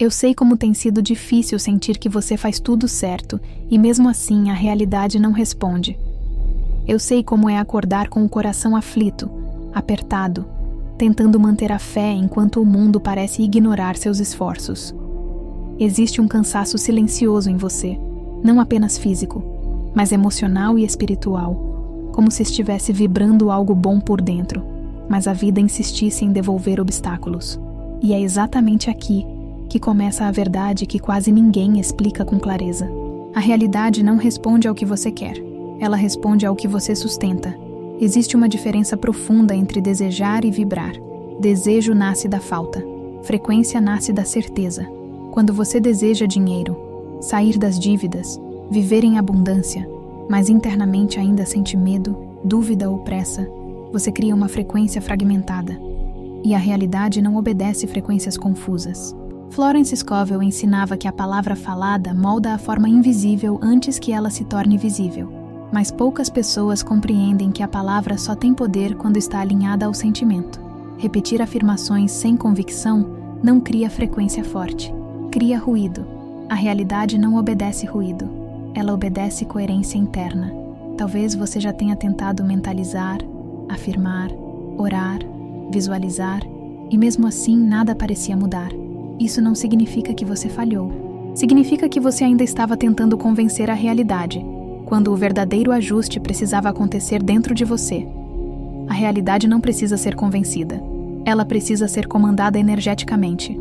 Eu sei como tem sido difícil sentir que você faz tudo certo e mesmo assim a realidade não responde. Eu sei como é acordar com o coração aflito, apertado, tentando manter a fé enquanto o mundo parece ignorar seus esforços. Existe um cansaço silencioso em você, não apenas físico, mas emocional e espiritual, como se estivesse vibrando algo bom por dentro, mas a vida insistisse em devolver obstáculos. E é exatamente aqui que começa a verdade que quase ninguém explica com clareza. A realidade não responde ao que você quer, ela responde ao que você sustenta. Existe uma diferença profunda entre desejar e vibrar. Desejo nasce da falta, frequência nasce da certeza. Quando você deseja dinheiro, sair das dívidas, viver em abundância, mas internamente ainda sente medo, dúvida ou pressa, você cria uma frequência fragmentada. E a realidade não obedece frequências confusas. Florence Scovel ensinava que a palavra falada molda a forma invisível antes que ela se torne visível. Mas poucas pessoas compreendem que a palavra só tem poder quando está alinhada ao sentimento. Repetir afirmações sem convicção não cria frequência forte, cria ruído. A realidade não obedece ruído, ela obedece coerência interna. Talvez você já tenha tentado mentalizar, afirmar, orar, visualizar, e mesmo assim nada parecia mudar. Isso não significa que você falhou. Significa que você ainda estava tentando convencer a realidade, quando o verdadeiro ajuste precisava acontecer dentro de você. A realidade não precisa ser convencida. Ela precisa ser comandada energeticamente.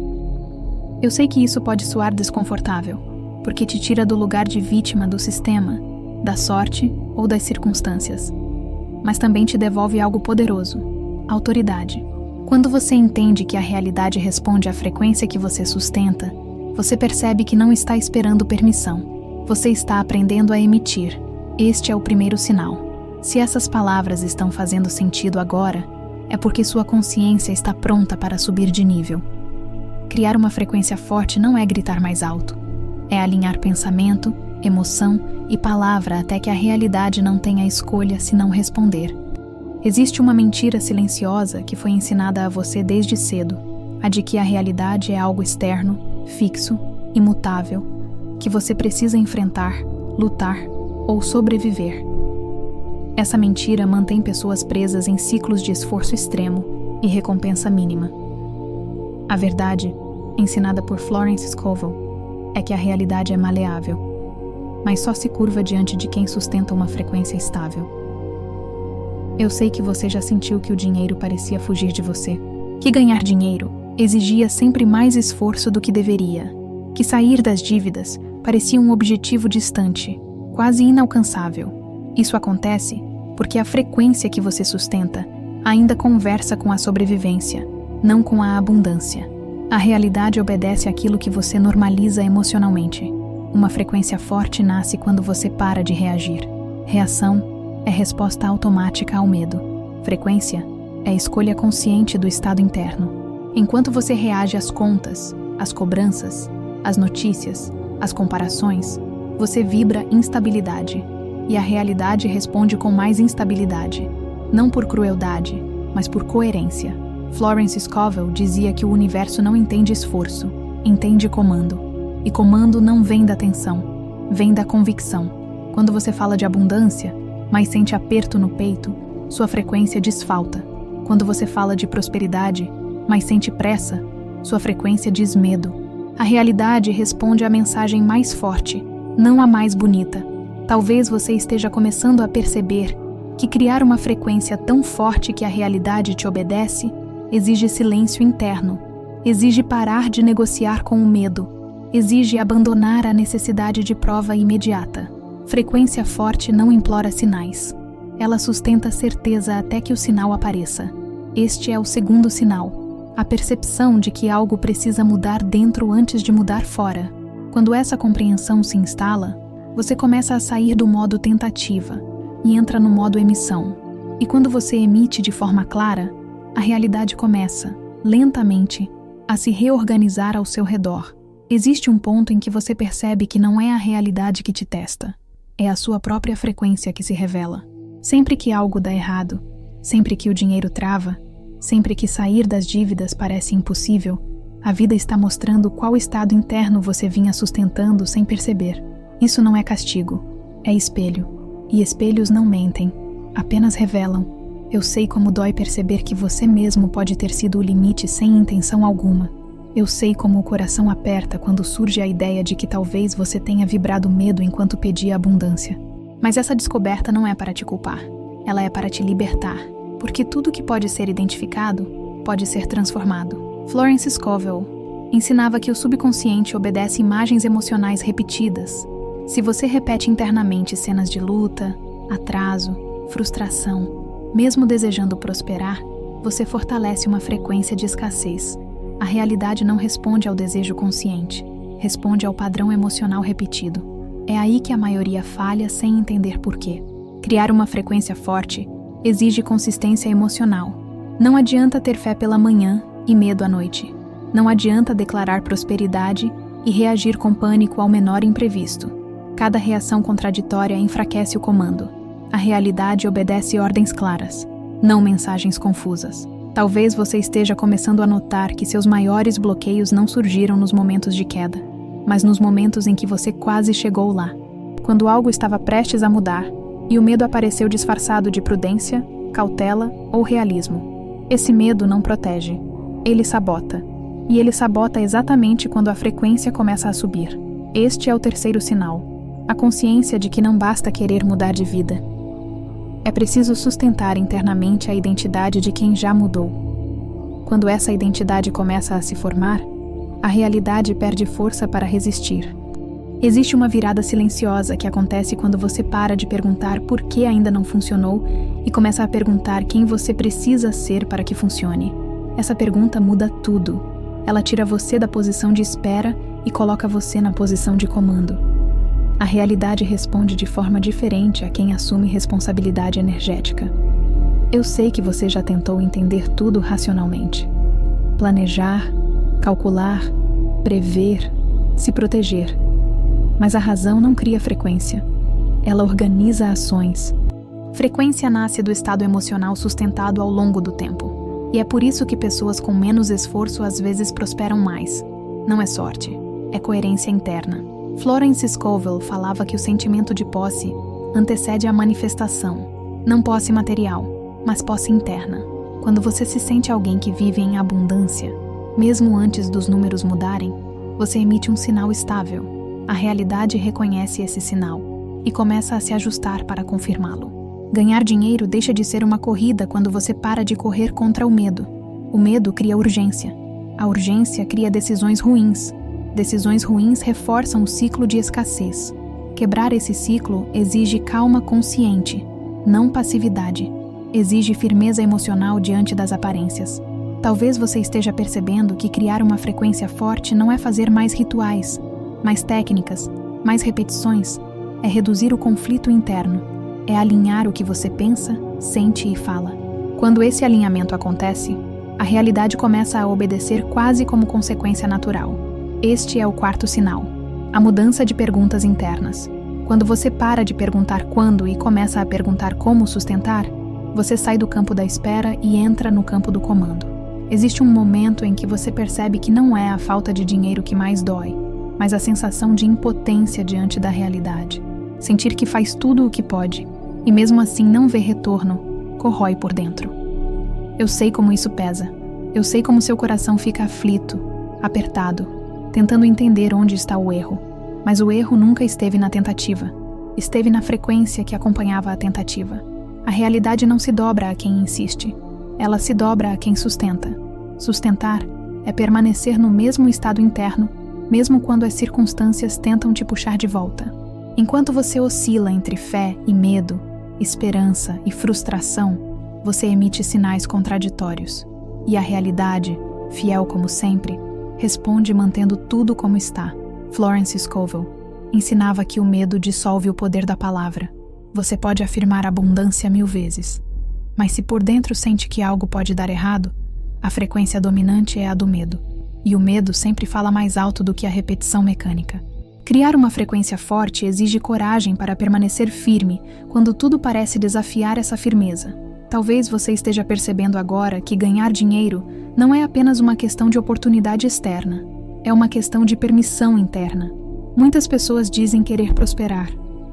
Eu sei que isso pode soar desconfortável, porque te tira do lugar de vítima do sistema, da sorte ou das circunstâncias. Mas também te devolve algo poderoso: autoridade. Quando você entende que a realidade responde à frequência que você sustenta, você percebe que não está esperando permissão. Você está aprendendo a emitir. Este é o primeiro sinal. Se essas palavras estão fazendo sentido agora, é porque sua consciência está pronta para subir de nível. Criar uma frequência forte não é gritar mais alto. É alinhar pensamento, emoção e palavra até que a realidade não tenha escolha senão responder. Existe uma mentira silenciosa que foi ensinada a você desde cedo, a de que a realidade é algo externo, fixo, imutável, que você precisa enfrentar, lutar ou sobreviver. Essa mentira mantém pessoas presas em ciclos de esforço extremo e recompensa mínima. A verdade, ensinada por Florence Scovel, é que a realidade é maleável, mas só se curva diante de quem sustenta uma frequência estável. Eu sei que você já sentiu que o dinheiro parecia fugir de você, que ganhar dinheiro exigia sempre mais esforço do que deveria, que sair das dívidas parecia um objetivo distante, quase inalcançável. Isso acontece porque a frequência que você sustenta ainda conversa com a sobrevivência, não com a abundância. A realidade obedece àquilo que você normaliza emocionalmente. Uma frequência forte nasce quando você para de reagir. Reação é resposta automática ao medo. Frequência é escolha consciente do estado interno. Enquanto você reage às contas, às cobranças, às notícias, às comparações, você vibra instabilidade, e a realidade responde com mais instabilidade, não por crueldade, mas por coerência. Florence Scovel dizia que o universo não entende esforço, entende comando. E comando não vem da tensão, vem da convicção. Quando você fala de abundância, mas sente aperto no peito, sua frequência diz falta. Quando você fala de prosperidade, mas sente pressa, sua frequência diz medo. A realidade responde à mensagem mais forte, não a mais bonita. Talvez você esteja começando a perceber que criar uma frequência tão forte que a realidade te obedece exige silêncio interno, exige parar de negociar com o medo, exige abandonar a necessidade de prova imediata. Frequência forte não implora sinais. Ela sustenta certeza até que o sinal apareça. Este é o segundo sinal, a percepção de que algo precisa mudar dentro antes de mudar fora. Quando essa compreensão se instala, você começa a sair do modo tentativa e entra no modo emissão. E quando você emite de forma clara, a realidade começa, lentamente, a se reorganizar ao seu redor. Existe um ponto em que você percebe que não é a realidade que te testa, é a sua própria frequência que se revela. Sempre que algo dá errado, sempre que o dinheiro trava, sempre que sair das dívidas parece impossível, A vida está mostrando qual estado interno você vinha sustentando sem perceber. Isso não é castigo, é espelho. E espelhos não mentem, apenas revelam. Eu sei como dói perceber que você mesmo pode ter sido o limite sem intenção alguma. Eu sei como o coração aperta quando surge a ideia de que talvez você tenha vibrado medo enquanto pedia abundância. Mas essa descoberta não é para te culpar. Ela é para te libertar, porque tudo que pode ser identificado pode ser transformado. Florence Scovel ensinava que o subconsciente obedece imagens emocionais repetidas. Se você repete internamente cenas de luta, atraso, frustração, mesmo desejando prosperar, você fortalece uma frequência de escassez. A realidade não responde ao desejo consciente, responde ao padrão emocional repetido. É aí que a maioria falha sem entender por quê. Criar uma frequência forte exige consistência emocional. Não adianta ter fé pela manhã e medo à noite. Não adianta declarar prosperidade e reagir com pânico ao menor imprevisto. Cada reação contraditória enfraquece o comando. A realidade obedece ordens claras, não mensagens confusas. Talvez você esteja começando a notar que seus maiores bloqueios não surgiram nos momentos de queda, mas nos momentos em que você quase chegou lá. Quando algo estava prestes a mudar e o medo apareceu disfarçado de prudência, cautela ou realismo. Esse medo não protege. Ele sabota. E ele sabota exatamente quando a frequência começa a subir. Este é o terceiro sinal. A consciência de que não basta querer mudar de vida. É preciso sustentar internamente a identidade de quem já mudou. Quando essa identidade começa a se formar, a realidade perde força para resistir. Existe uma virada silenciosa que acontece quando você para de perguntar por que ainda não funcionou e começa a perguntar quem você precisa ser para que funcione. Essa pergunta muda tudo. Ela tira você da posição de espera e coloca você na posição de comando. A realidade responde de forma diferente a quem assume responsabilidade energética. Eu sei que você já tentou entender tudo racionalmente. Planejar, calcular, prever, se proteger. Mas a razão não cria frequência. Ela organiza ações. Frequência nasce do estado emocional sustentado ao longo do tempo. E é por isso que pessoas com menos esforço às vezes prosperam mais. Não é sorte, é coerência interna. Florence Scovel falava que o sentimento de posse antecede a manifestação. Não posse material, mas posse interna. Quando você se sente alguém que vive em abundância, mesmo antes dos números mudarem, você emite um sinal estável. A realidade reconhece esse sinal e começa a se ajustar para confirmá-lo. Ganhar dinheiro deixa de ser uma corrida quando você para de correr contra o medo. O medo cria urgência. A urgência cria decisões ruins. Decisões ruins reforçam o ciclo de escassez. Quebrar esse ciclo exige calma consciente, não passividade. Exige firmeza emocional diante das aparências. Talvez você esteja percebendo que criar uma frequência forte não é fazer mais rituais, mais técnicas, mais repetições. É reduzir o conflito interno. É alinhar o que você pensa, sente e fala. Quando esse alinhamento acontece, a realidade começa a obedecer quase como consequência natural. Este é o quarto sinal, a mudança de perguntas internas. Quando você para de perguntar quando e começa a perguntar como sustentar, você sai do campo da espera e entra no campo do comando. Existe um momento em que você percebe que não é a falta de dinheiro que mais dói, mas a sensação de impotência diante da realidade. Sentir que faz tudo o que pode, e mesmo assim não vê retorno, corrói por dentro. Eu sei como isso pesa. Eu sei como seu coração fica aflito, apertado, tentando entender onde está o erro. Mas o erro nunca esteve na tentativa. Esteve na frequência que acompanhava a tentativa. A realidade não se dobra a quem insiste. Ela se dobra a quem sustenta. Sustentar é permanecer no mesmo estado interno, mesmo quando as circunstâncias tentam te puxar de volta. Enquanto você oscila entre fé e medo, esperança e frustração, você emite sinais contraditórios. E a realidade, fiel como sempre, responde mantendo tudo como está. Florence Scovel ensinava que o medo dissolve o poder da palavra. Você pode afirmar abundância 1000 vezes, mas se por dentro sente que algo pode dar errado, a frequência dominante é a do medo. E o medo sempre fala mais alto do que a repetição mecânica. Criar uma frequência forte exige coragem para permanecer firme quando tudo parece desafiar essa firmeza. Talvez você esteja percebendo agora que ganhar dinheiro não é apenas uma questão de oportunidade externa, é uma questão de permissão interna. Muitas pessoas dizem querer prosperar,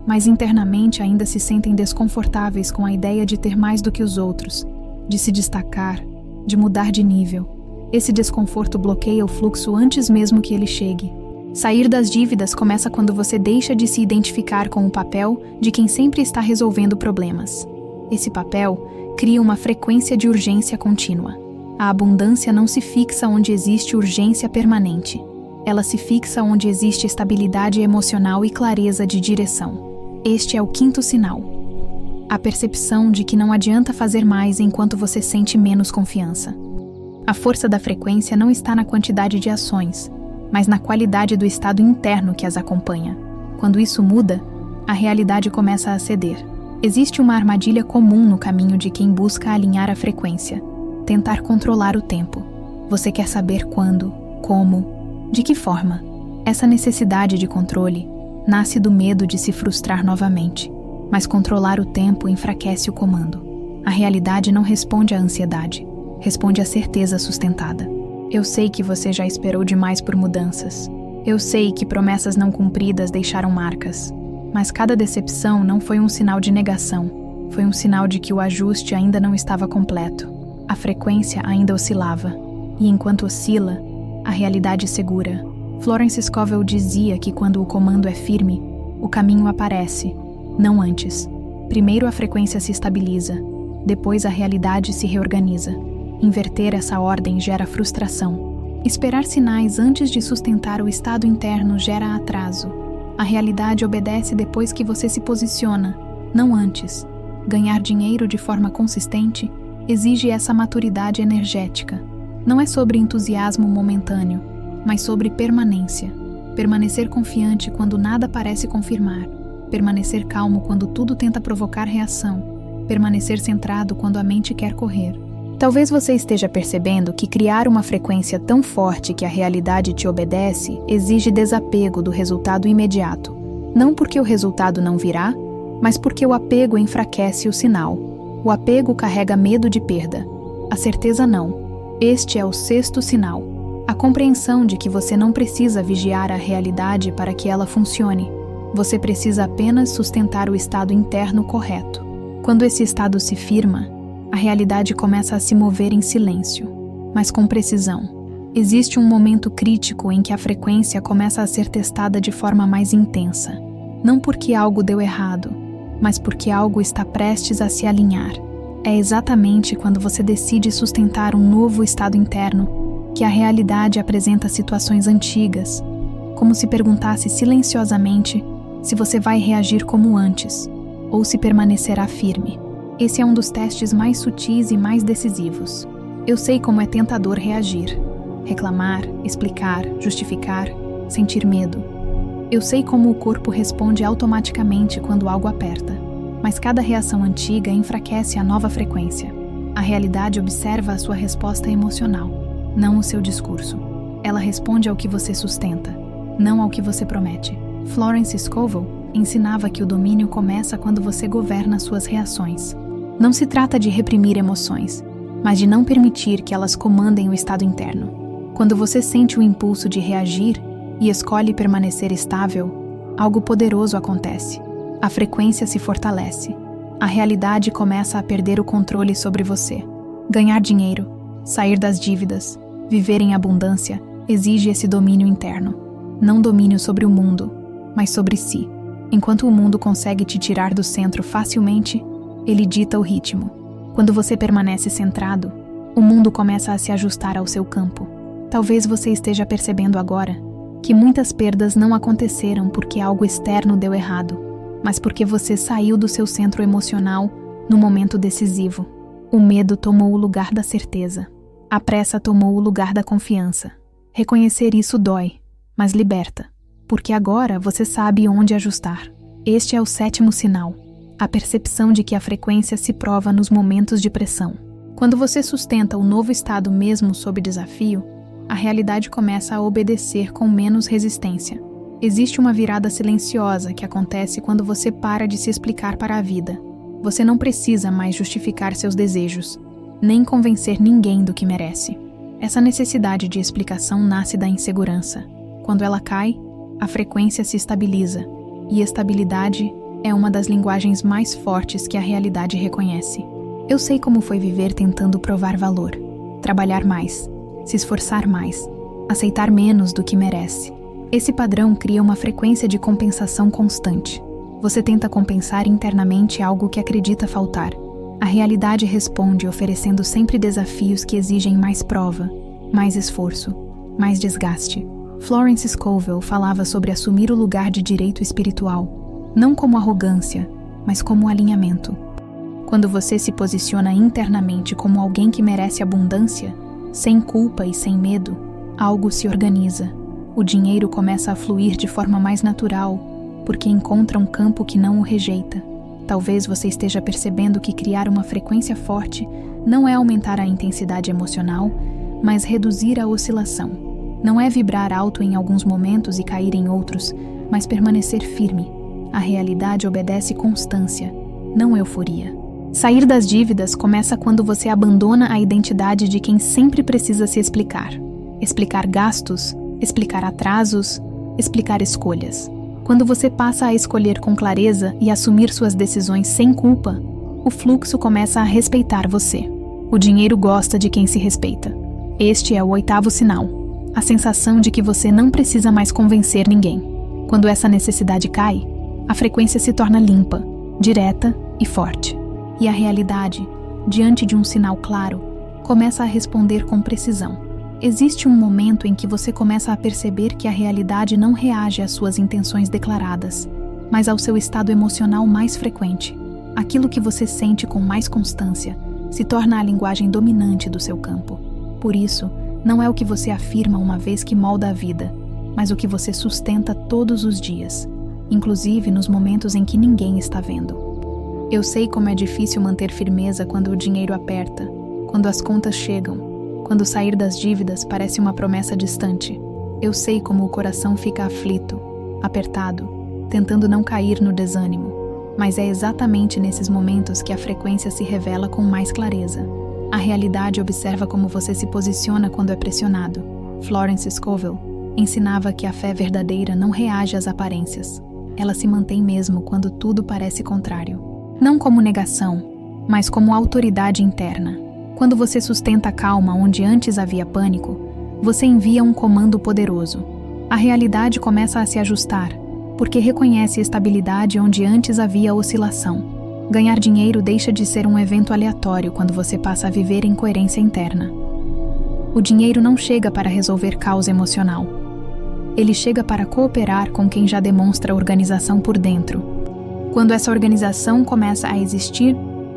mas internamente ainda se sentem desconfortáveis com a ideia de ter mais do que os outros, de se destacar, de mudar de nível. Esse desconforto bloqueia o fluxo antes mesmo que ele chegue. Sair das dívidas começa quando você deixa de se identificar com o papel de quem sempre está resolvendo problemas. Esse papel cria uma frequência de urgência contínua. A abundância não se fixa onde existe urgência permanente. Ela se fixa onde existe estabilidade emocional e clareza de direção. Este é o quinto sinal. A percepção de que não adianta fazer mais enquanto você sente menos confiança. A força da frequência não está na quantidade de ações, mas na qualidade do estado interno que as acompanha. Quando isso muda, a realidade começa a ceder. Existe uma armadilha comum no caminho de quem busca alinhar a frequência, tentar controlar o tempo. Você quer saber quando, como, de que forma. Essa necessidade de controle nasce do medo de se frustrar novamente, mas controlar o tempo enfraquece o comando. A realidade não responde à ansiedade, responde à certeza sustentada. Eu sei que você já esperou demais por mudanças. Eu sei que promessas não cumpridas deixaram marcas. Mas cada decepção não foi um sinal de negação. Foi um sinal de que o ajuste ainda não estava completo. A frequência ainda oscilava. E enquanto oscila, a realidade segura. Florence Scovel dizia que quando o comando é firme, o caminho aparece, não antes. Primeiro a frequência se estabiliza, depois a realidade se reorganiza. Inverter essa ordem gera frustração. Esperar sinais antes de sustentar o estado interno gera atraso. A realidade obedece depois que você se posiciona, não antes. Ganhar dinheiro de forma consistente exige essa maturidade energética. Não é sobre entusiasmo momentâneo, mas sobre permanência. Permanecer confiante quando nada parece confirmar. Permanecer calmo quando tudo tenta provocar reação. Permanecer centrado quando a mente quer correr. Talvez você esteja percebendo que criar uma frequência tão forte que a realidade te obedece exige desapego do resultado imediato. Não porque o resultado não virá, mas porque o apego enfraquece o sinal. O apego carrega medo de perda. A certeza não. Este é o sexto sinal. A compreensão de que você não precisa vigiar a realidade para que ela funcione. Você precisa apenas sustentar o estado interno correto. Quando esse estado se firma, a realidade começa a se mover em silêncio, mas com precisão. Existe um momento crítico em que a frequência começa a ser testada de forma mais intensa. Não porque algo deu errado, mas porque algo está prestes a se alinhar. É exatamente quando você decide sustentar um novo estado interno que a realidade apresenta situações antigas, como se perguntasse silenciosamente se você vai reagir como antes, ou se permanecerá firme. Esse é um dos testes mais sutis e mais decisivos. Eu sei como é tentador reagir, reclamar, explicar, justificar, sentir medo. Eu sei como o corpo responde automaticamente quando algo aperta, mas cada reação antiga enfraquece a nova frequência. A realidade observa a sua resposta emocional, não o seu discurso. Ela responde ao que você sustenta, não ao que você promete. Florence Scovel ensinava que o domínio começa quando você governa suas reações. Não se trata de reprimir emoções, mas de não permitir que elas comandem o estado interno. Quando você sente o impulso de reagir e escolhe permanecer estável, algo poderoso acontece. A frequência se fortalece. A realidade começa a perder o controle sobre você. Ganhar dinheiro, sair das dívidas, viver em abundância, exige esse domínio interno. Não domínio sobre o mundo, mas sobre si. Enquanto o mundo consegue te tirar do centro facilmente, ele dita o ritmo. Quando você permanece centrado, o mundo começa a se ajustar ao seu campo. Talvez você esteja percebendo agora que muitas perdas não aconteceram porque algo externo deu errado, mas porque você saiu do seu centro emocional no momento decisivo. O medo tomou o lugar da certeza. A pressa tomou o lugar da confiança. Reconhecer isso dói, mas liberta, porque agora você sabe onde ajustar. Este é o sétimo sinal. A percepção de que a frequência se prova nos momentos de pressão. Quando você sustenta o novo estado mesmo sob desafio, a realidade começa a obedecer com menos resistência. Existe uma virada silenciosa que acontece quando você para de se explicar para a vida. Você não precisa mais justificar seus desejos, nem convencer ninguém do que merece. Essa necessidade de explicação nasce da insegurança. Quando ela cai, a frequência se estabiliza, e estabilidade é uma das linguagens mais fortes que a realidade reconhece. Eu sei como foi viver tentando provar valor, trabalhar mais, se esforçar mais, aceitar menos do que merece. Esse padrão cria uma frequência de compensação constante. Você tenta compensar internamente algo que acredita faltar. A realidade responde oferecendo sempre desafios que exigem mais prova, mais esforço, mais desgaste. Florence Scovel falava sobre assumir o lugar de direito espiritual, não como arrogância, mas como alinhamento. Quando você se posiciona internamente como alguém que merece abundância, sem culpa e sem medo, algo se organiza. O dinheiro começa a fluir de forma mais natural, porque encontra um campo que não o rejeita. Talvez você esteja percebendo que criar uma frequência forte não é aumentar a intensidade emocional, mas reduzir a oscilação. Não é vibrar alto em alguns momentos e cair em outros, mas permanecer firme. A realidade obedece constância, não euforia. Sair das dívidas começa quando você abandona a identidade de quem sempre precisa se explicar. Explicar gastos, explicar atrasos, explicar escolhas. Quando você passa a escolher com clareza e assumir suas decisões sem culpa, o fluxo começa a respeitar você. O dinheiro gosta de quem se respeita. Este é o 8º sinal, a sensação de que você não precisa mais convencer ninguém. Quando essa necessidade cai, a frequência se torna limpa, direta e forte. E a realidade, diante de um sinal claro, começa a responder com precisão. Existe um momento em que você começa a perceber que a realidade não reage às suas intenções declaradas, mas ao seu estado emocional mais frequente. Aquilo que você sente com mais constância se torna a linguagem dominante do seu campo. Por isso, não é o que você afirma uma vez que molda a vida, mas o que você sustenta todos os dias, inclusive nos momentos em que ninguém está vendo. Eu sei como é difícil manter firmeza quando o dinheiro aperta, quando as contas chegam, quando sair das dívidas parece uma promessa distante. Eu sei como o coração fica aflito, apertado, tentando não cair no desânimo. Mas é exatamente nesses momentos que a frequência se revela com mais clareza. A realidade observa como você se posiciona quando é pressionado. Florence Scovel ensinava que a fé verdadeira não reage às aparências. Ela se mantém mesmo quando tudo parece contrário. Não como negação, mas como autoridade interna. Quando você sustenta a calma onde antes havia pânico, você envia um comando poderoso. A realidade começa a se ajustar, porque reconhece estabilidade onde antes havia oscilação. Ganhar dinheiro deixa de ser um evento aleatório quando você passa a viver em coerência interna. O dinheiro não chega para resolver caos emocional. Ele chega para cooperar com quem já demonstra organização por dentro. Quando essa organização começa a existir,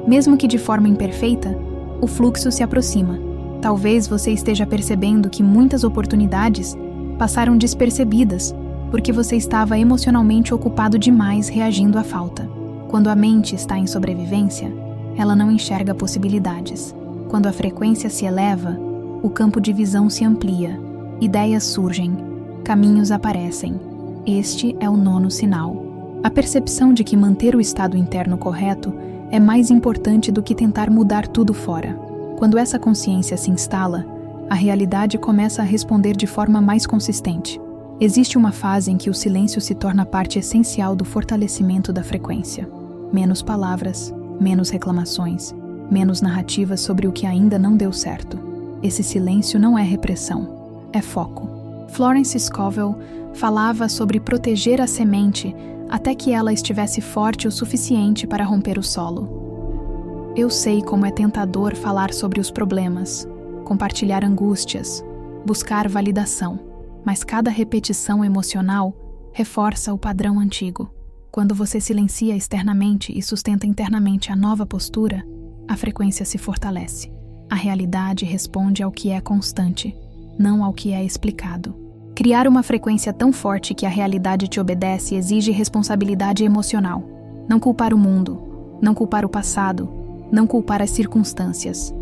mesmo que de forma imperfeita, o fluxo se aproxima. Talvez você esteja percebendo que muitas oportunidades passaram despercebidas porque você estava emocionalmente ocupado demais reagindo à falta. Quando a mente está em sobrevivência, ela não enxerga possibilidades. Quando a frequência se eleva, o campo de visão se amplia, ideias surgem, caminhos aparecem. Este é o 9º sinal. A percepção de que manter o estado interno correto é mais importante do que tentar mudar tudo fora. Quando essa consciência se instala, a realidade começa a responder de forma mais consistente. Existe uma fase em que o silêncio se torna parte essencial do fortalecimento da frequência. Menos palavras, menos reclamações, menos narrativas sobre o que ainda não deu certo. Esse silêncio não é repressão, é foco. Florence Scovel falava sobre proteger a semente até que ela estivesse forte o suficiente para romper o solo. Eu sei como é tentador falar sobre os problemas, compartilhar angústias, buscar validação, mas cada repetição emocional reforça o padrão antigo. Quando você silencia externamente e sustenta internamente a nova postura, a frequência se fortalece. A realidade responde ao que é constante, não ao que é explicado. Criar uma frequência tão forte que a realidade te obedece exige responsabilidade emocional. Não culpar o mundo, não culpar o passado, não culpar as circunstâncias.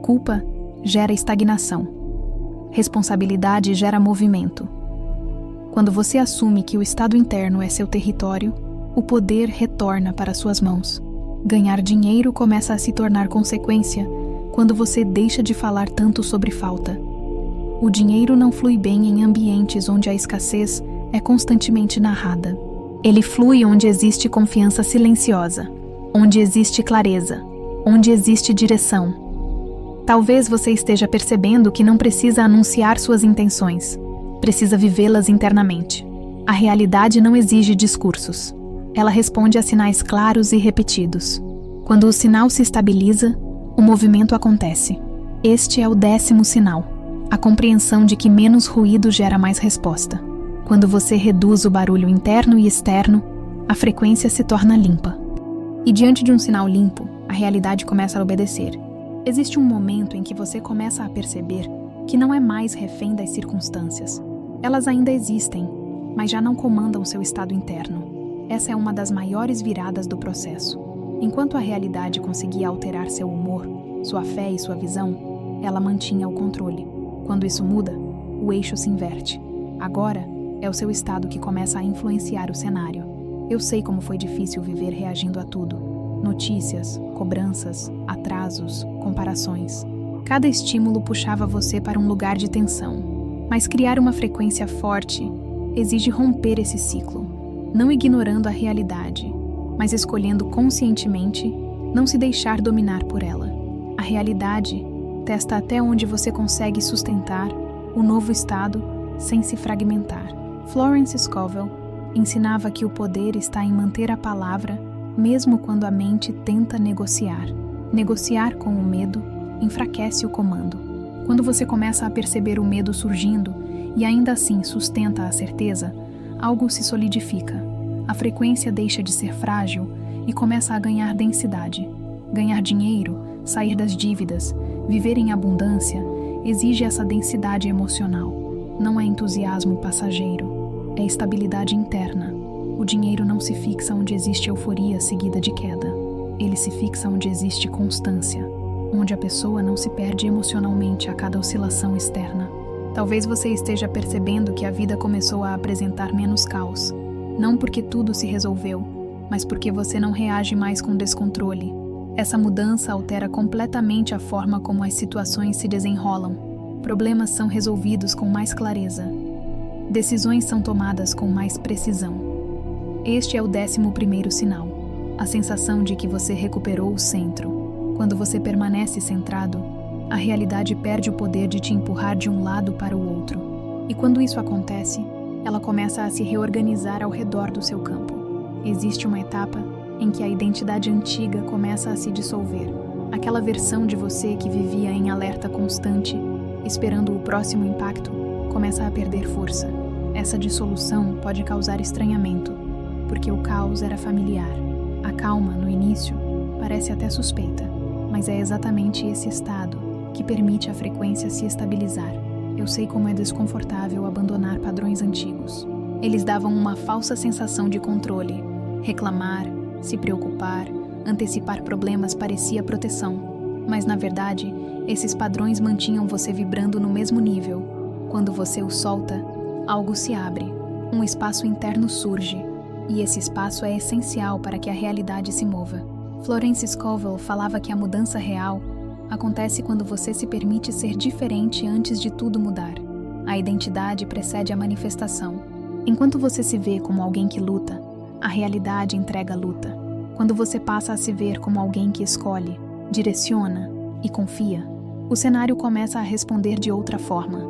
Culpa gera estagnação. Responsabilidade gera movimento. Quando você assume que o estado interno é seu território, o poder retorna para suas mãos. Ganhar dinheiro começa a se tornar consequência quando você deixa de falar tanto sobre falta. O dinheiro não flui bem em ambientes onde a escassez é constantemente narrada. Ele flui onde existe confiança silenciosa, onde existe clareza, onde existe direção. Talvez você esteja percebendo que não precisa anunciar suas intenções, precisa vivê-las internamente. A realidade não exige discursos. Ela responde a sinais claros e repetidos. Quando o sinal se estabiliza, o movimento acontece. Este é o 10º sinal, a compreensão de que menos ruído gera mais resposta. Quando você reduz o barulho interno e externo, a frequência se torna limpa. E diante de um sinal limpo, a realidade começa a obedecer. Existe um momento em que você começa a perceber que não é mais refém das circunstâncias. Elas ainda existem, mas já não comandam seu estado interno. Essa é uma das maiores viradas do processo. Enquanto a realidade conseguia alterar seu humor, sua fé e sua visão, ela mantinha o controle. Quando isso muda, o eixo se inverte. Agora, é o seu estado que começa a influenciar o cenário. Eu sei como foi difícil viver reagindo a tudo. Notícias, cobranças, atrasos, comparações. Cada estímulo puxava você para um lugar de tensão. Mas criar uma frequência forte exige romper esse ciclo, não ignorando a realidade, mas escolhendo conscientemente não se deixar dominar por ela. A realidade testa até onde você consegue sustentar o novo estado sem se fragmentar. Florence Scovel ensinava que o poder está em manter a palavra mesmo quando a mente tenta negociar. Negociar com o medo enfraquece o comando. Quando você começa a perceber o medo surgindo e ainda assim sustenta a certeza, algo se solidifica. A frequência deixa de ser frágil e começa a ganhar densidade. Ganhar dinheiro, sair das dívidas, viver em abundância, exige essa densidade emocional. Não é entusiasmo passageiro, é estabilidade interna. O dinheiro não se fixa onde existe euforia seguida de queda. Ele se fixa onde existe constância, onde a pessoa não se perde emocionalmente a cada oscilação externa. Talvez você esteja percebendo que a vida começou a apresentar menos caos. Não porque tudo se resolveu, mas porque você não reage mais com descontrole. Essa mudança altera completamente a forma como as situações se desenrolam. Problemas são resolvidos com mais clareza. Decisões são tomadas com mais precisão. Este é o 11º sinal, a sensação de que você recuperou o centro. Quando você permanece centrado, a realidade perde o poder de te empurrar de um lado para o outro. E quando isso acontece, ela começa a se reorganizar ao redor do seu campo. Existe uma etapa em que a identidade antiga começa a se dissolver. Aquela versão de você que vivia em alerta constante, esperando o próximo impacto, começa a perder força. Essa dissolução pode causar estranhamento, porque o caos era familiar. A calma, no início, parece até suspeita, mas é exatamente esse estado que permite a frequência se estabilizar. Eu sei como é desconfortável abandonar padrões antigos. Eles davam uma falsa sensação de controle. Reclamar, se preocupar, antecipar problemas parecia proteção. Mas, na verdade, esses padrões mantinham você vibrando no mesmo nível. Quando você os solta, algo se abre. Um espaço interno surge. E esse espaço é essencial para que a realidade se mova. Florence Scovel falava que a mudança real acontece quando você se permite ser diferente antes de tudo mudar. A identidade precede a manifestação. Enquanto você se vê como alguém que luta, a realidade entrega a luta. Quando você passa a se ver como alguém que escolhe, direciona e confia, o cenário começa a responder de outra forma.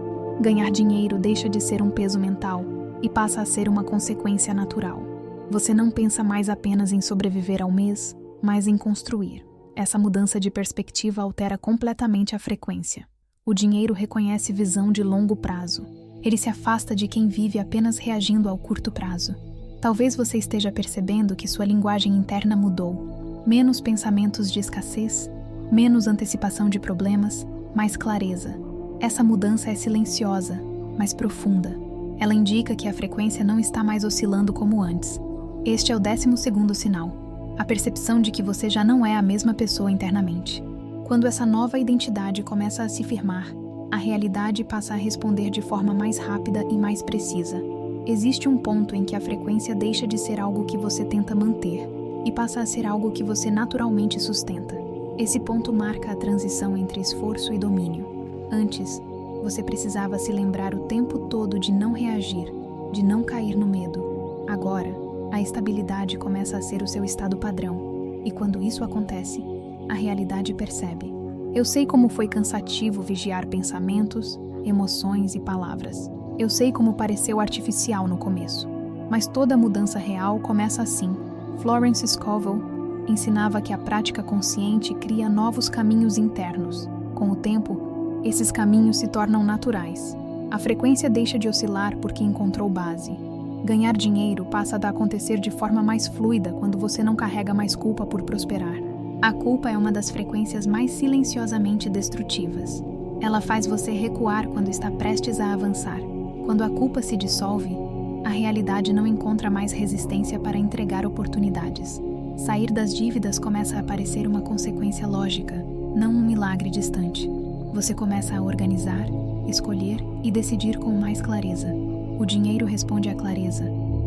Ganhar dinheiro deixa de ser um peso mental e passa a ser uma consequência natural. Você não pensa mais apenas em sobreviver ao mês, mas em construir. Essa mudança de perspectiva altera completamente a frequência. O dinheiro reconhece visão de longo prazo. Ele se afasta de quem vive apenas reagindo ao curto prazo. Talvez você esteja percebendo que sua linguagem interna mudou. Menos pensamentos de escassez, menos antecipação de problemas, mais clareza. Essa mudança é silenciosa, mas profunda. Ela indica que a frequência não está mais oscilando como antes. Este é o 12º sinal, a percepção de que você já não é a mesma pessoa internamente. Quando essa nova identidade começa a se firmar, a realidade passa a responder de forma mais rápida e mais precisa. Existe um ponto em que a frequência deixa de ser algo que você tenta manter e passa a ser algo que você naturalmente sustenta. Esse ponto marca a transição entre esforço e domínio. Antes, você precisava se lembrar o tempo todo de não reagir, de não cair no medo. Agora, a estabilidade começa a ser o seu estado padrão, e quando isso acontece, a realidade percebe. Eu sei como foi cansativo vigiar pensamentos, emoções e palavras. Eu sei como pareceu artificial no começo. Mas toda mudança real começa assim. Florence Scovel ensinava que a prática consciente cria novos caminhos internos. Com o tempo, esses caminhos se tornam naturais. A frequência deixa de oscilar porque encontrou base. Ganhar dinheiro passa a acontecer de forma mais fluida quando você não carrega mais culpa por prosperar. A culpa é uma das frequências mais silenciosamente destrutivas. Ela faz você recuar quando está prestes a avançar. Quando a culpa se dissolve, a realidade não encontra mais resistência para entregar oportunidades. Sair das dívidas começa a parecer uma consequência lógica, não um milagre distante. Você começa a organizar, escolher e decidir com mais clareza. O dinheiro responde à clareza.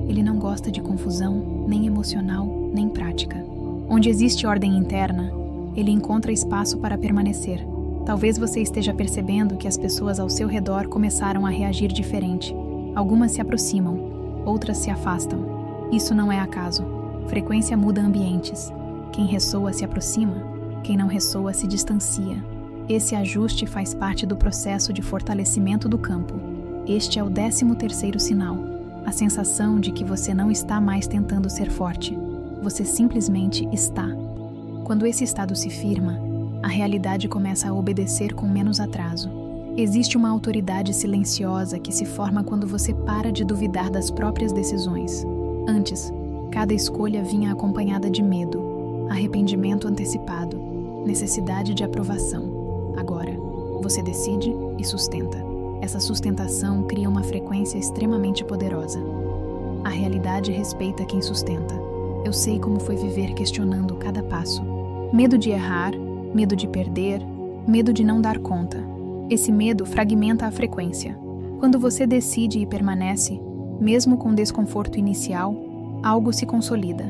Ele não gosta de confusão, nem emocional, nem prática. Onde existe ordem interna, ele encontra espaço para permanecer. Talvez você esteja percebendo que as pessoas ao seu redor começaram a reagir diferente. Algumas se aproximam, outras se afastam. Isso não é acaso. Frequência muda ambientes. Quem ressoa se aproxima, quem não ressoa se distancia. Esse ajuste faz parte do processo de fortalecimento do campo. Este é o 13º sinal, a sensação de que você não está mais tentando ser forte. Você simplesmente está. Quando esse estado se firma, a realidade começa a obedecer com menos atraso. Existe uma autoridade silenciosa que se forma quando você para de duvidar das próprias decisões. Antes, cada escolha vinha acompanhada de medo, arrependimento antecipado, necessidade de aprovação. Agora, você decide e sustenta. Essa sustentação cria uma frequência extremamente poderosa. A realidade respeita quem sustenta. Eu sei como foi viver questionando cada passo. Medo de errar, medo de perder, medo de não dar conta. Esse medo fragmenta a frequência. Quando você decide e permanece, mesmo com desconforto inicial, algo se consolida.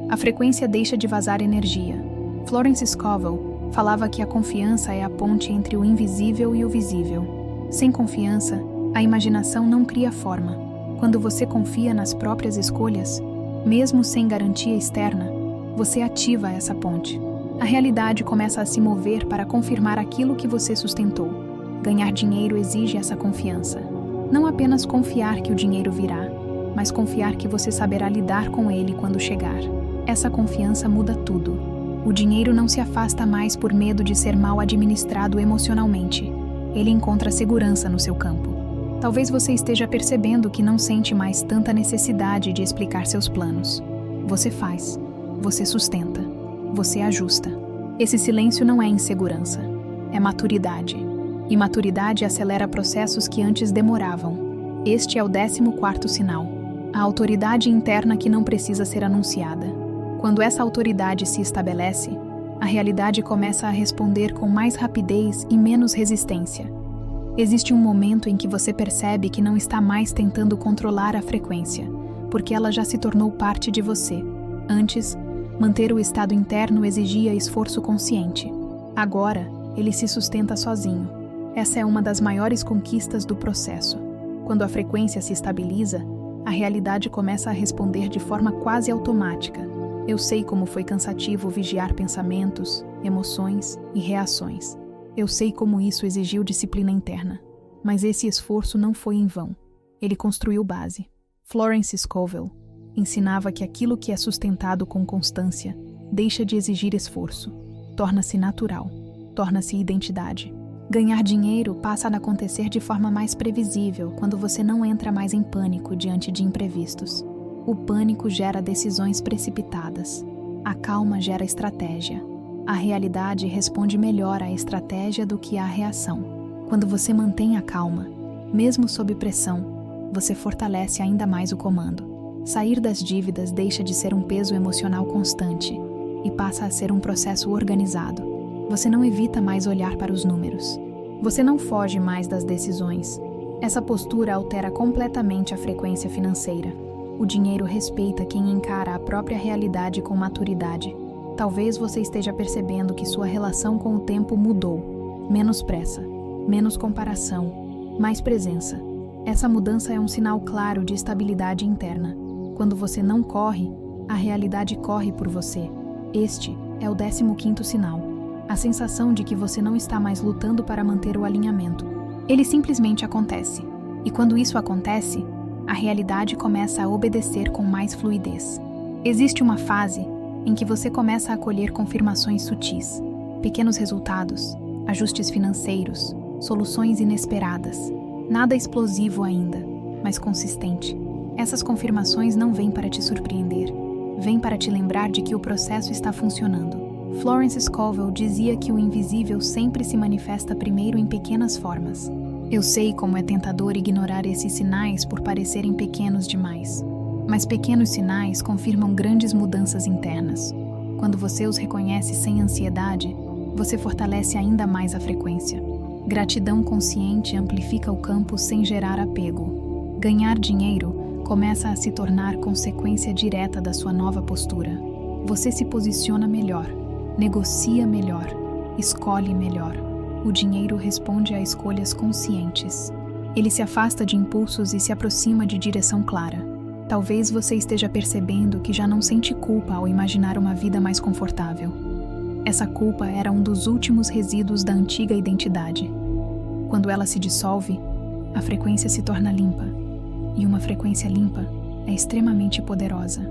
A frequência deixa de vazar energia. Florence Scovel falava que a confiança é a ponte entre o invisível e o visível. Sem confiança, a imaginação não cria forma. Quando você confia nas próprias escolhas, mesmo sem garantia externa, você ativa essa ponte. A realidade começa a se mover para confirmar aquilo que você sustentou. Ganhar dinheiro exige essa confiança. Não apenas confiar que o dinheiro virá, mas confiar que você saberá lidar com ele quando chegar. Essa confiança muda tudo. O dinheiro não se afasta mais por medo de ser mal administrado emocionalmente. Ele encontra segurança no seu campo. Talvez você esteja percebendo que não sente mais tanta necessidade de explicar seus planos. Você faz, você sustenta, você ajusta. Esse silêncio não é insegurança, é maturidade. E maturidade acelera processos que antes demoravam. Este é o 14º sinal, a autoridade interna que não precisa ser anunciada. Quando essa autoridade se estabelece, a realidade começa a responder com mais rapidez e menos resistência. Existe um momento em que você percebe que não está mais tentando controlar a frequência, porque ela já se tornou parte de você. Antes, manter o estado interno exigia esforço consciente. Agora, ele se sustenta sozinho. Essa é uma das maiores conquistas do processo. Quando a frequência se estabiliza, a realidade começa a responder de forma quase automática. Eu sei como foi cansativo vigiar pensamentos, emoções e reações. Eu sei como isso exigiu disciplina interna. Mas esse esforço não foi em vão. Ele construiu base. Florence Scovel ensinava que aquilo que é sustentado com constância deixa de exigir esforço. Torna-se natural. Torna-se identidade. Ganhar dinheiro passa a acontecer de forma mais previsível quando você não entra mais em pânico diante de imprevistos. O pânico gera decisões precipitadas. A calma gera estratégia. A realidade responde melhor à estratégia do que à reação. Quando você mantém a calma, mesmo sob pressão, você fortalece ainda mais o comando. Sair das dívidas deixa de ser um peso emocional constante e passa a ser um processo organizado. Você não evita mais olhar para os números. Você não foge mais das decisões. Essa postura altera completamente a frequência financeira. O dinheiro respeita quem encara a própria realidade com maturidade. Talvez você esteja percebendo que sua relação com o tempo mudou. Menos pressa, menos comparação, mais presença. Essa mudança é um sinal claro de estabilidade interna. Quando você não corre, a realidade corre por você. Este é o 15º sinal. A sensação de que você não está mais lutando para manter o alinhamento. Ele simplesmente acontece. E quando isso acontece, a realidade começa a obedecer com mais fluidez. Existe uma fase em que você começa a colher confirmações sutis, pequenos resultados, ajustes financeiros, soluções inesperadas. Nada explosivo ainda, mas consistente. Essas confirmações não vêm para te surpreender, vêm para te lembrar de que o processo está funcionando. Florence Scovel dizia que o invisível sempre se manifesta primeiro em pequenas formas. Eu sei como é tentador ignorar esses sinais por parecerem pequenos demais. Mas pequenos sinais confirmam grandes mudanças internas. Quando você os reconhece sem ansiedade, você fortalece ainda mais a frequência. Gratidão consciente amplifica o campo sem gerar apego. Ganhar dinheiro começa a se tornar consequência direta da sua nova postura. Você se posiciona melhor, negocia melhor, escolhe melhor. O dinheiro responde a escolhas conscientes. Ele se afasta de impulsos e se aproxima de direção clara. Talvez você esteja percebendo que já não sente culpa ao imaginar uma vida mais confortável. Essa culpa era um dos últimos resíduos da antiga identidade. Quando ela se dissolve, a frequência se torna limpa. E uma frequência limpa é extremamente poderosa.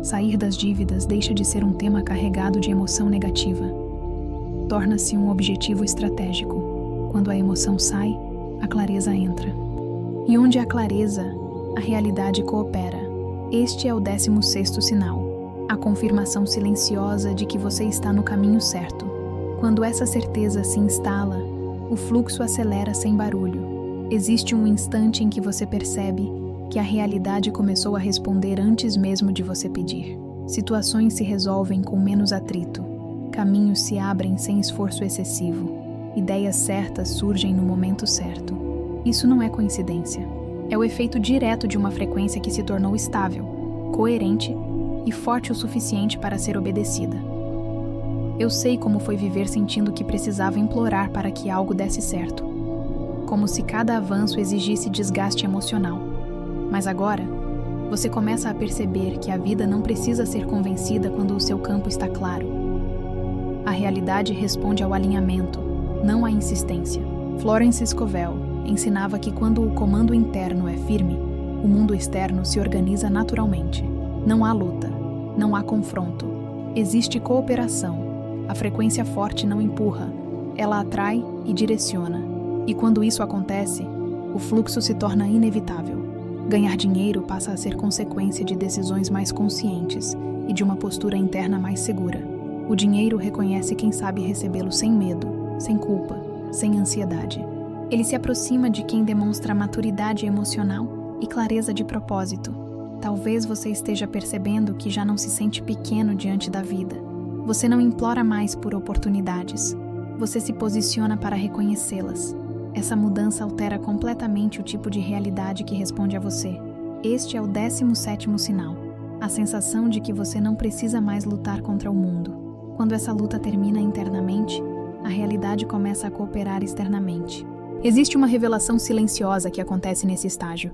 Sair das dívidas deixa de ser um tema carregado de emoção negativa. Torna-se um objetivo estratégico. Quando a emoção sai, a clareza entra. E onde há clareza, a realidade coopera. Este é o 16º sinal, a confirmação silenciosa de que você está no caminho certo. Quando essa certeza se instala, o fluxo acelera sem barulho. Existe um instante em que você percebe que a realidade começou a responder antes mesmo de você pedir. Situações se resolvem com menos atrito. Caminhos se abrem sem esforço excessivo. Ideias certas surgem no momento certo. Isso não é coincidência. É o efeito direto de uma frequência que se tornou estável, coerente e forte o suficiente para ser obedecida. Eu sei como foi viver sentindo que precisava implorar para que algo desse certo. Como se cada avanço exigisse desgaste emocional. Mas agora, você começa a perceber que a vida não precisa ser convencida quando o seu campo está claro. A realidade responde ao alinhamento, não à insistência. Florence Scovel ensinava que quando o comando interno é firme, o mundo externo se organiza naturalmente. Não há luta, não há confronto. Existe cooperação. A frequência forte não empurra, ela atrai e direciona. E quando isso acontece, o fluxo se torna inevitável. Ganhar dinheiro passa a ser consequência de decisões mais conscientes e de uma postura interna mais segura. O dinheiro reconhece quem sabe recebê-lo sem medo, sem culpa, sem ansiedade. Ele se aproxima de quem demonstra maturidade emocional e clareza de propósito. Talvez você esteja percebendo que já não se sente pequeno diante da vida. Você não implora mais por oportunidades. Você se posiciona para reconhecê-las. Essa mudança altera completamente o tipo de realidade que responde a você. Este é o 17º sinal, a sensação de que você não precisa mais lutar contra o mundo. Quando essa luta termina internamente, a realidade começa a cooperar externamente. Existe uma revelação silenciosa que acontece nesse estágio.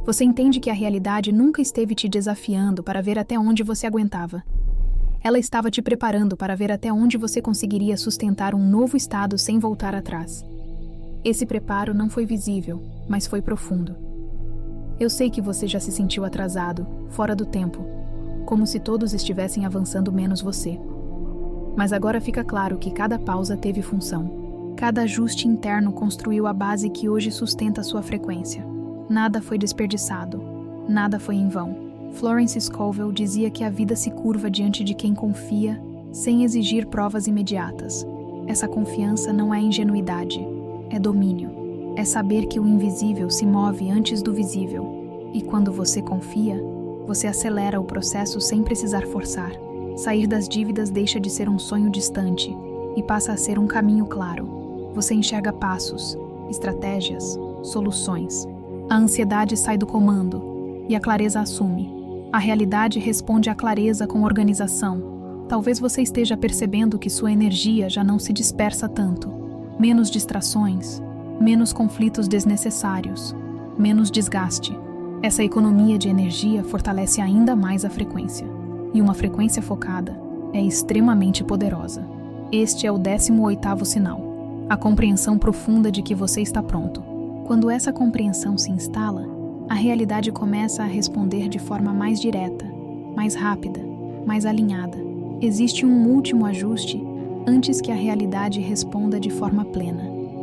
Você entende que a realidade nunca esteve te desafiando para ver até onde você aguentava. Ela estava te preparando para ver até onde você conseguiria sustentar um novo estado sem voltar atrás. Esse preparo não foi visível, mas foi profundo. Eu sei que você já se sentiu atrasado, fora do tempo, como se todos estivessem avançando menos você. Mas agora fica claro que cada pausa teve função. Cada ajuste interno construiu a base que hoje sustenta sua frequência. Nada foi desperdiçado, nada foi em vão. Florence Scovel dizia que a vida se curva diante de quem confia, sem exigir provas imediatas. Essa confiança não é ingenuidade, é domínio. É saber que o invisível se move antes do visível. E quando você confia, você acelera o processo sem precisar forçar. Sair das dívidas deixa de ser um sonho distante e passa a ser um caminho claro. Você enxerga passos, estratégias, soluções. A ansiedade sai do comando e a clareza assume. A realidade responde à clareza com organização. Talvez você esteja percebendo que sua energia já não se dispersa tanto. Menos distrações, menos conflitos desnecessários, menos desgaste. Essa economia de energia fortalece ainda mais a frequência. E uma frequência focada é extremamente poderosa. Este é o 18º sinal, a compreensão profunda de que você está pronto. Quando essa compreensão se instala, a realidade começa a responder de forma mais direta, mais rápida, mais alinhada. Existe um último ajuste antes que a realidade responda de forma plena.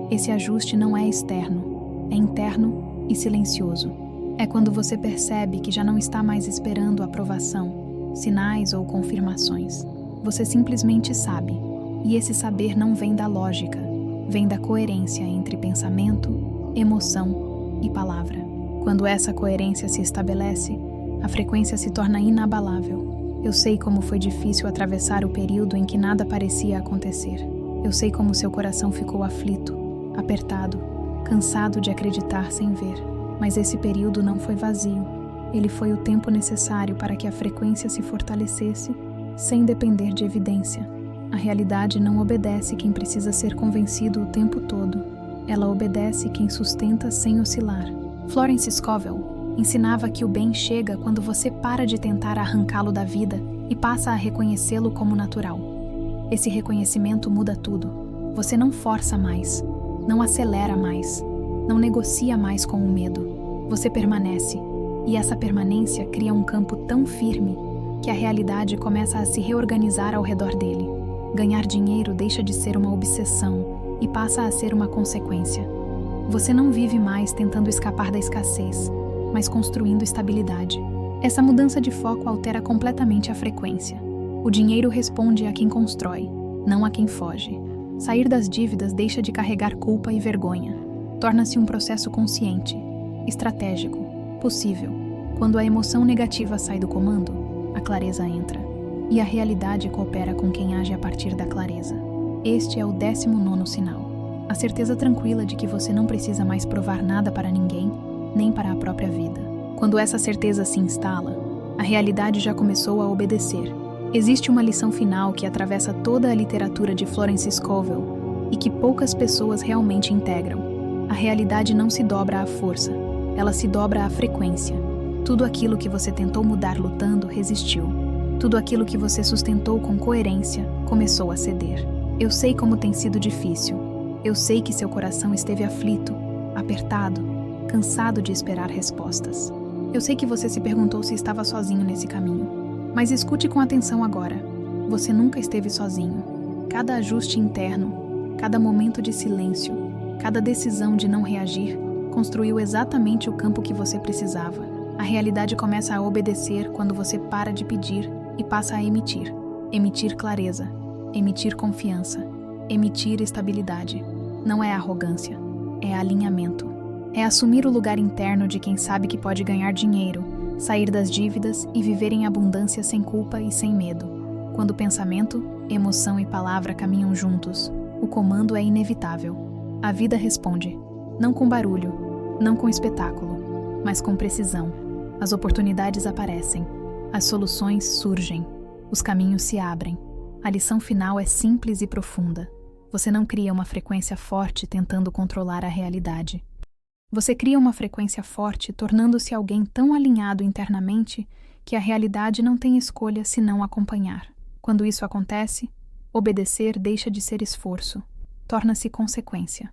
Esse ajuste não é externo, é interno e silencioso. É quando você percebe que já não está mais esperando aprovação, sinais ou confirmações. Você simplesmente sabe, e esse saber não vem da lógica, vem da coerência entre pensamento, emoção e palavra. Quando essa coerência se estabelece, a frequência se torna inabalável. Eu sei como foi difícil atravessar o período em que nada parecia acontecer. Eu sei como seu coração ficou aflito, apertado, cansado de acreditar sem ver. Mas esse período não foi vazio. Ele foi o tempo necessário para que a frequência se fortalecesse, sem depender de evidência. A realidade não obedece quem precisa ser convencido o tempo todo. Ela obedece quem sustenta sem oscilar. Florence Scovel ensinava que o bem chega quando você para de tentar arrancá-lo da vida e passa a reconhecê-lo como natural. Esse reconhecimento muda tudo. Você não força mais, não acelera mais, não negocia mais com o medo. Você permanece, e essa permanência cria um campo tão firme que a realidade começa a se reorganizar ao redor dele. Ganhar dinheiro deixa de ser uma obsessão e passa a ser uma consequência. Você não vive mais tentando escapar da escassez, mas construindo estabilidade. Essa mudança de foco altera completamente a frequência. O dinheiro responde a quem constrói, não a quem foge. Sair das dívidas deixa de carregar culpa e vergonha. Torna-se um processo consciente, estratégico, possível. Quando a emoção negativa sai do comando, a clareza entra. E a realidade coopera com quem age a partir da clareza. Este é o 19º sinal. A certeza tranquila de que você não precisa mais provar nada para ninguém, nem para a própria vida. Quando essa certeza se instala, a realidade já começou a obedecer. Existe uma lição final que atravessa toda a literatura de Florence Scovel e que poucas pessoas realmente integram. A realidade não se dobra à força, ela se dobra à frequência. Tudo aquilo que você tentou mudar lutando resistiu. Tudo aquilo que você sustentou com coerência começou a ceder. Eu sei como tem sido difícil. Eu sei que seu coração esteve aflito, apertado, cansado de esperar respostas. Eu sei que você se perguntou se estava sozinho nesse caminho. Mas escute com atenção agora. Você nunca esteve sozinho. Cada ajuste interno, cada momento de silêncio, cada decisão de não reagir construiu exatamente o campo que você precisava. A realidade começa a obedecer quando você para de pedir e passa a emitir. Emitir clareza, emitir confiança, emitir estabilidade. Não é arrogância, é alinhamento. É assumir o lugar interno de quem sabe que pode ganhar dinheiro, sair das dívidas e viver em abundância sem culpa e sem medo. Quando pensamento, emoção e palavra caminham juntos, o comando é inevitável. A vida responde, não com barulho, não com espetáculo, mas com precisão. As oportunidades aparecem, as soluções surgem, os caminhos se abrem. A lição final é simples e profunda. Você não cria uma frequência forte tentando controlar a realidade. Você cria uma frequência forte tornando-se alguém tão alinhado internamente que a realidade não tem escolha senão acompanhar. Quando isso acontece, obedecer deixa de ser esforço, torna-se consequência.